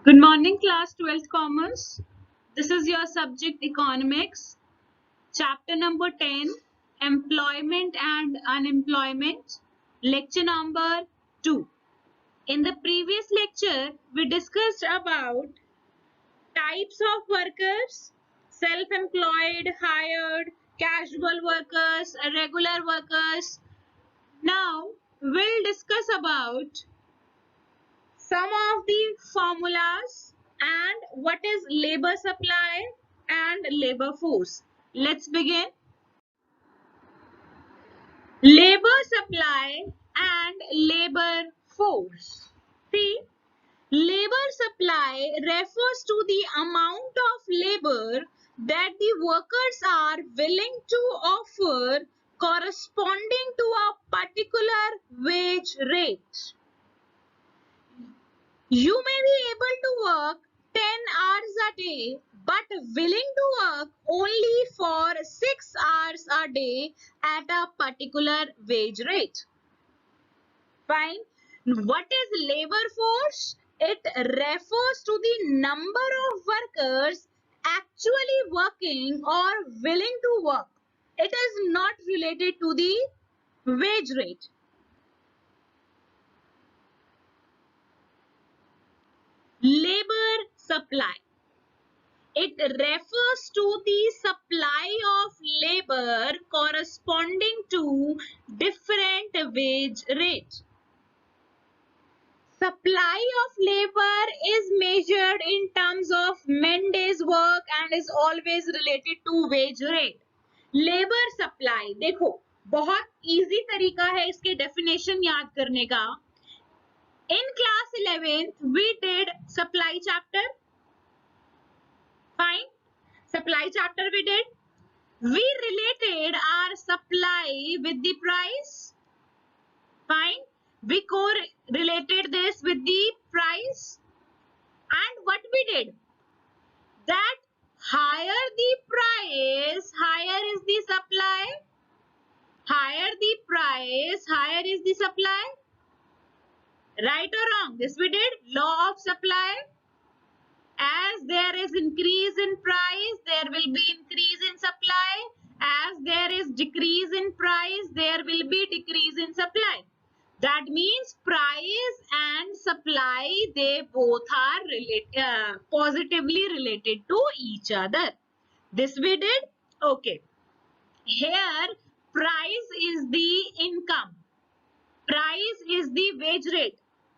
Good morning, class 12th Commerce. This is your subject Economics, chapter number 10, Employment and Unemployment, lecture number 2. In the previous lecture, we discussed about types of workers, self-employed, hired, casual workers, regular workers. Now, we'll discuss about some of the formulas and what is labor supply and labor force. Let's begin. Labor supply and labor force. See, labor supply refers to the amount of labor that the workers are willing to offer corresponding to a particular wage rate. You may be able to work 10 hours a day, but willing to work only for 6 hours a day at a particular wage rate. Fine. What is labor force? It refers to the number of workers actually working or willing to work. It is not related to the wage rate. Labor supply. It refers to the supply of labor corresponding to different wage rate. Supply of labor is measured in terms of man days work and is always related to wage rate. Labor supply, देखो बहुत easy तरीका है इसके definition याद करने का. In class 11th we did supply chapter. Fine. Supply chapter we did. We related our supply with the price. Fine. We correlated this with the price. And what we did? That higher the price, higher is the supply. Higher the price, higher is the supply. Right or wrong? This we did. Law of supply. As there is increase in price, there will be increase in supply. As there is decrease in price, there will be decrease in supply. That means price and supply, they both are positively related to each other. This we did. Okay. Here, price is the income. Price is the wage rate.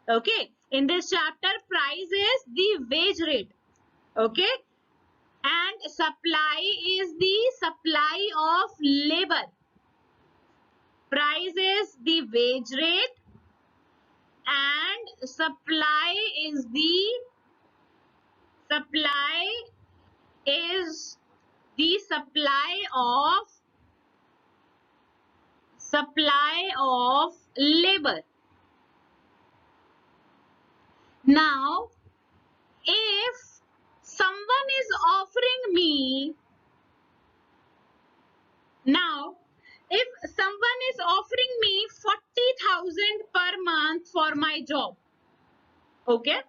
Okay. In this chapter, price is the wage rate. Okay. And supply is the supply of labor. Price is the wage rate and supply is the supply of labor. Now, if someone is offering me if someone is offering me 40,000 per month for my job, okay?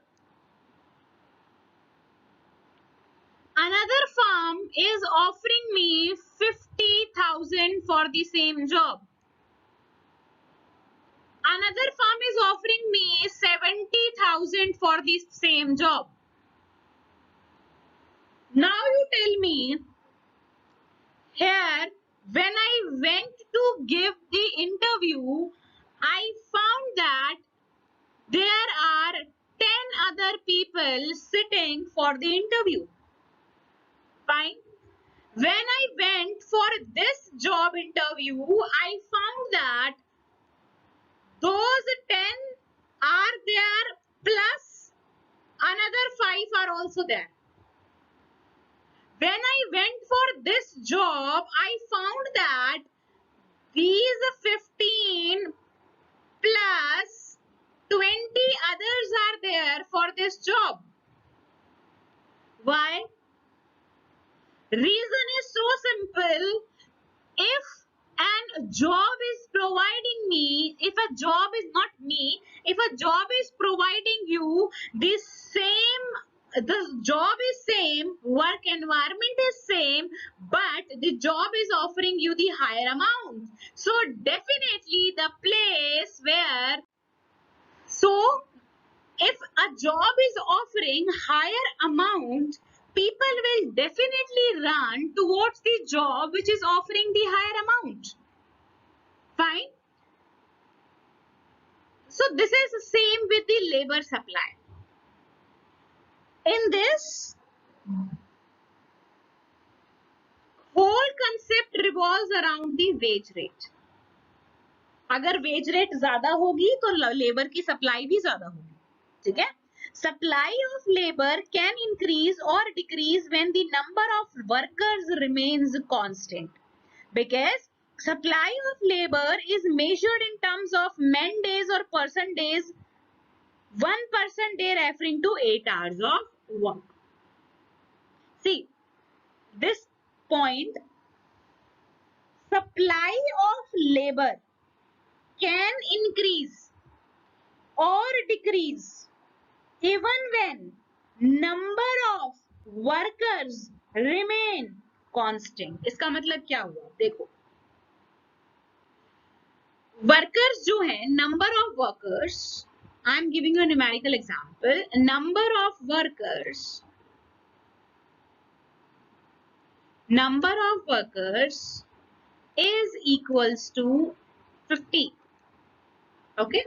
Another firm is offering me 50,000 for the same job. Another firm is offering me 70,000 for the same job. Now you tell me, here, when I went to give the interview, I found that there are 10 other people sitting for the interview. Fine. When I went for this job interview, I found that those 10 are there plus another 5 are also there. When I went for this job, I found that these 15 plus 20 others are there for this job. Why? Reason is so simple. If a job is providing me, if a job is providing you the same the job is same, work environment is same, but the job is offering you the higher amount. So definitely the place where, so if a job is offering higher amount, people will definitely run towards the job which is offering the higher amount. Fine. So this is the same with the labor supply. In this, whole concept revolves around the wage rate. अगर wage rate ज्यादा होगी तो labour की supply भी ज्यादा होगी, ठीक है. Supply of labor can increase or decrease when the number of workers remains constant, because supply of labor is measured in terms of man days or person days. 1 person day referring to 8 hours of work. See, this point, supply of labor can increase or decrease even when number of workers remain constant. इसका मतलब क्या हुआ? देखो, workers जो है, number of workers, I am giving you a numerical example. Number of workers is equals to 50. Okay,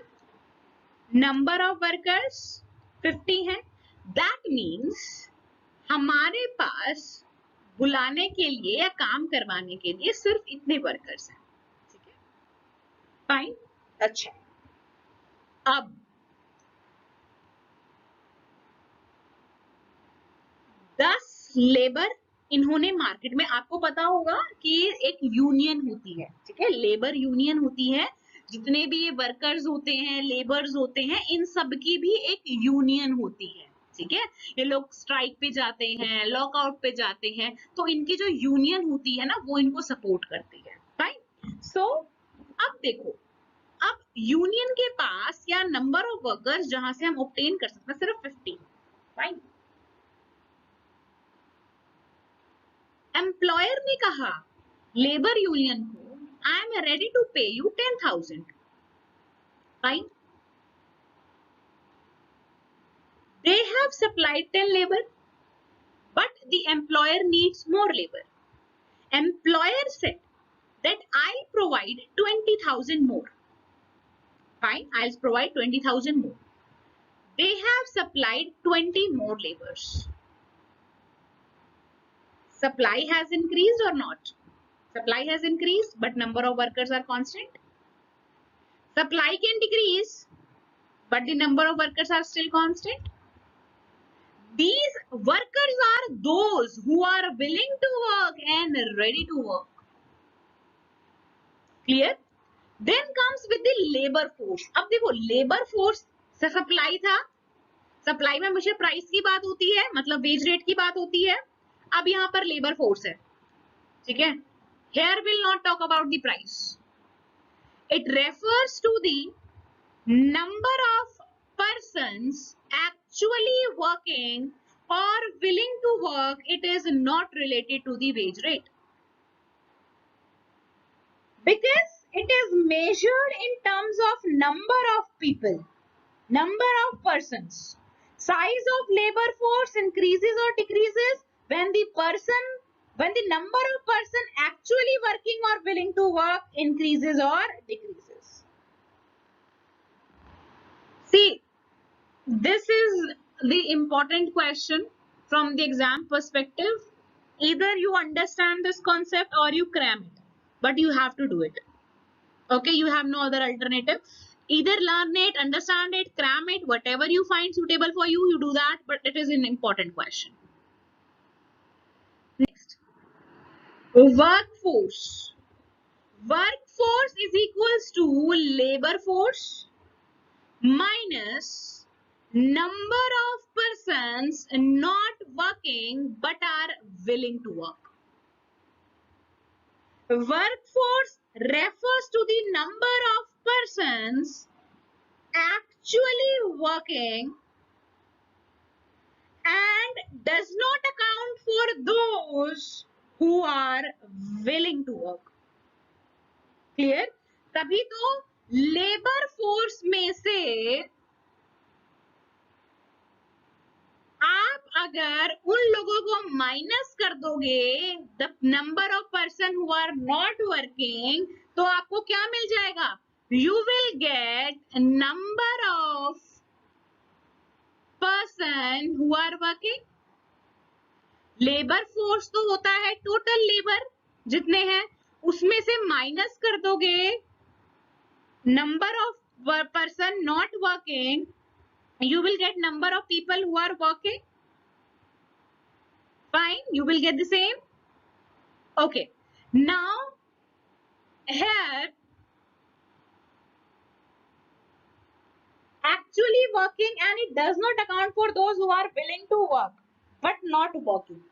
number of workers 50 है. That means हमारे पास बुलाने के लिए या काम करवाने के लिए सिर्फ इतने वर्कर्स हैं, ठीक है. फाइन. अच्छा, अब 10 लेबर इन्होंने मार्केट में, आपको पता होगा कि एक यूनियन होती है, ठीक है, लेबर यूनियन होती है. जितने भी ये वर्कर्स होते हैं, लेबर्स होते हैं, इन सब की भी एक यूनियन होती है, ठीक है. ये लोग स्ट्राइक पे जाते हैं, लॉकआउट पे जाते हैं, तो इनकी जो यूनियन होती है ना, वो इनको सपोर्ट करती है. फाइन. सो अब देखो, अब यूनियन के पास या नंबर ऑफ वर्कर्स जहां से हम ऑब्टेन कर सकते हैं सिर्फ 50. फाइन. एम्प्लॉयर ने कहा लेबर यूनियन को, आई एम रेडी टू पे you 10,000. Fine. They have supplied 10 labor, but the employer needs more labor. Employer said that I'll provide 20,000 more. Fine, I'll provide 20,000 more. They have supplied 20 more laborers. Supply has increased or not? Supply has increased, but number of workers are constant. Supply can decrease, but the number of workers are still constant. These workers are those who are willing to work and ready to work. Clear? Then comes with the labor force. अब देखो, labor force से supply था, supply में मुझे price की बात होती है, मतलब वेज रेट की बात होती है. अब यहाँ पर लेबर फोर्स है, ठीक है. Here will not talk about the price. It refers to the number of persons actually working or willing to work. It is not related to the wage rate, because it is measured in terms of number of people, number of persons. Size of labor force increases or decreases when the number of person actually working or willing to work increases or decreases. See, this is the important question from the exam perspective. Either you understand this concept or you cram it, but you have to do it. Okay, you have no other alternative. Either learn it, understand it, cram it, whatever you find suitable for you, you do that, but it is an important question. Next, workforce. Workforce is equals to labor force minus number of persons not working but are willing to work. Workforce refers to the number of persons actually working and does not account for those who are willing to work. Clear? तभी तो labour force में से आप अगर उन लोगों को minus कर दोगे the number of person who are not working, तो आपको क्या मिल जाएगा? You will get number of person who are working. Labour force तो होता है टोटल लेबर जितने हैं, उसमें से माइनस कर दोगे number of person not working, you will get number of people who are working. Fine, you will get the same. Okay, now here actually working, and it does not account for those who are willing to work but not working.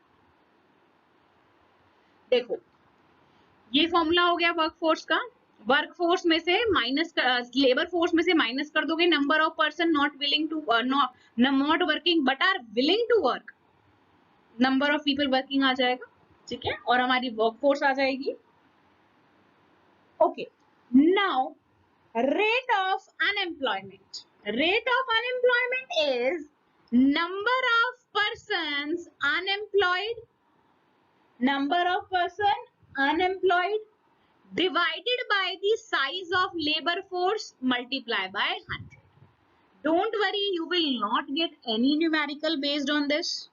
देखो, ये formula हो गया workforce का. Workforce में से minus, labour force में से minus कर दोगे number of person not willing to, not working but are willing to work, number of people working आ जाएगा. ठीक है, और हमारी वर्कफोर्स आ जाएगी. Okay, now rate of unemployment. Rate of unemployment is number of persons unemployed, number of person unemployed divided by the size of labor force multiply by 100. Don't worry, you will not get any numerical based on this,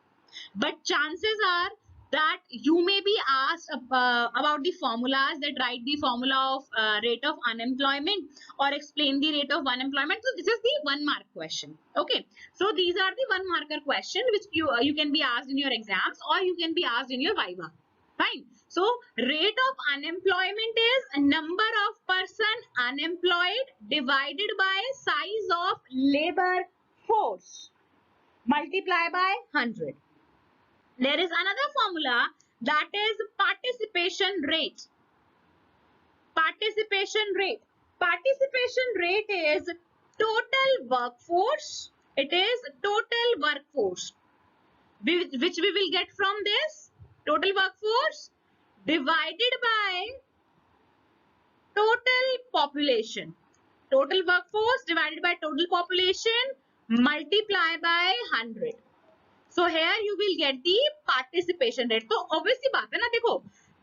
but chances are that you may be asked about the formulas, that write the formula of rate of unemployment or explain the rate of unemployment. So this is the 1 mark question. Okay, so these are the 1 marker question which you can be asked in your exams or you can be asked in your viva. Fine. So rate of unemployment is number of person unemployed divided by size of labor force multiply by 100. There is another formula, that is participation rate. Participation rate. Participation rate is total workforce. It is total workforce, which we will get from this total workforce divided by total population. Total workforce divided by total population multiply by 100. So here you will get the participation rate. तो obvious सी बात है ना, देखो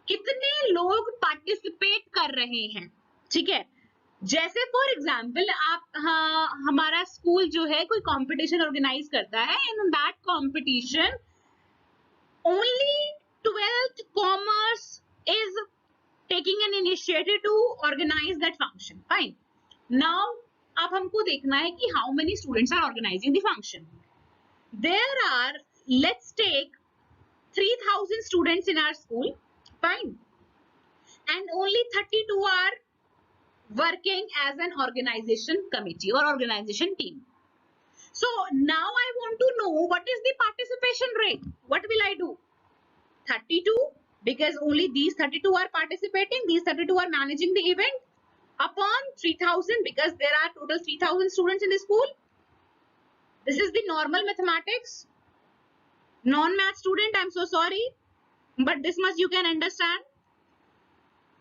कितने लोग participate कर रहे हैं. ठीक है, जैसे फॉर एग्जाम्पल आप, हमारा स्कूल जो है कोई कंपटीशन ऑर्गेनाइज करता है, in that competition only 12th commerce is taking an initiative to organize that function. Fine. Now अब हमको देखना है कि how many students are organizing the function. There are, let's take 3000 students in our school. Fine. And only 32 are working as an organization committee or organization team. So now I want to know what is the participation rate. What will I do? 32, because only these 32 are participating, these 32 are managing the event, upon 3000, because there are total 3000 students in the school. This is the normal mathematics. Non-math student, I'm so sorry, but this much you can understand.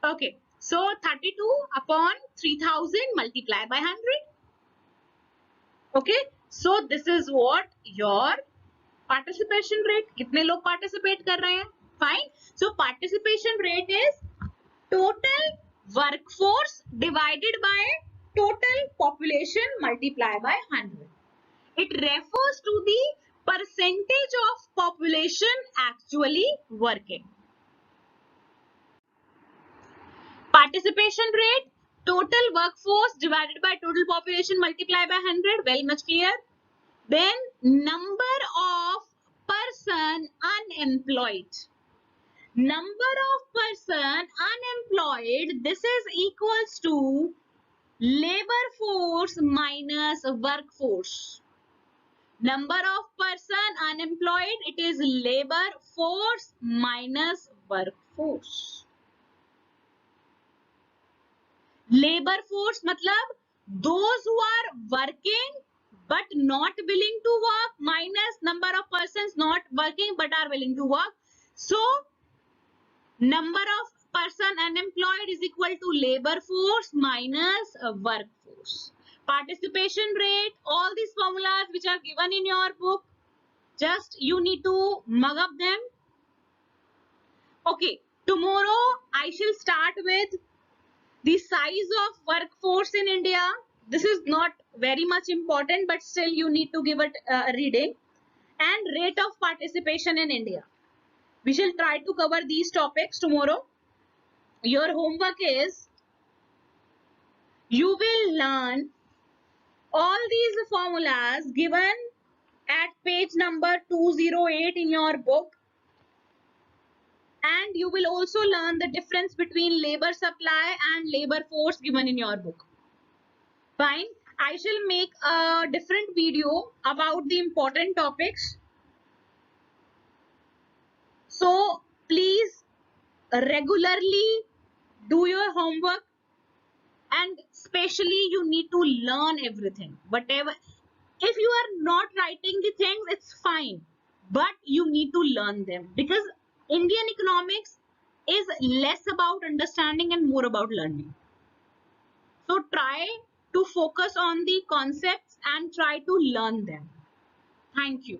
Okay, so 32 upon 3000 multiply by 100. Okay, so this is what your participation rate. कितने लोग participate कर रहे हैं? Fine. So participation rate is total workforce divided by total population multiplied by 100. It refers to the percentage of population actually working. Participation rate, total workforce divided by total population multiplied by 100. Very much clear. Then number of person unemployed. Number of person unemployed, this is equals to labor force minus workforce. Number of person unemployed, it is labor force minus workforce. Labor force मतलब those who are working but not willing to work minus number of persons not working but are willing to work. So number of person unemployed is equal to labor force minus workforce. Participation rate, all these formulas which are given in your book, just you need to mug up them. Okay, tomorrow I shall start with the size of workforce in India. This is not very much important, but still you need to give it a reading. And rate of participation in India. We shall try to cover these topics tomorrow. Your homework is, you will learn all these formulas given at page number 208 in your book, and you will also learn the difference between labor supply and labor force given in your book. Fine. I shall make a different video about the important topics. So please regularly do your homework, and especially you need to learn everything. Whatever, if you are not writing the things, it's fine, but you need to learn them, because Indian economics is less about understanding and more about learning. So try to focus on the concepts and try to learn them. Thank you.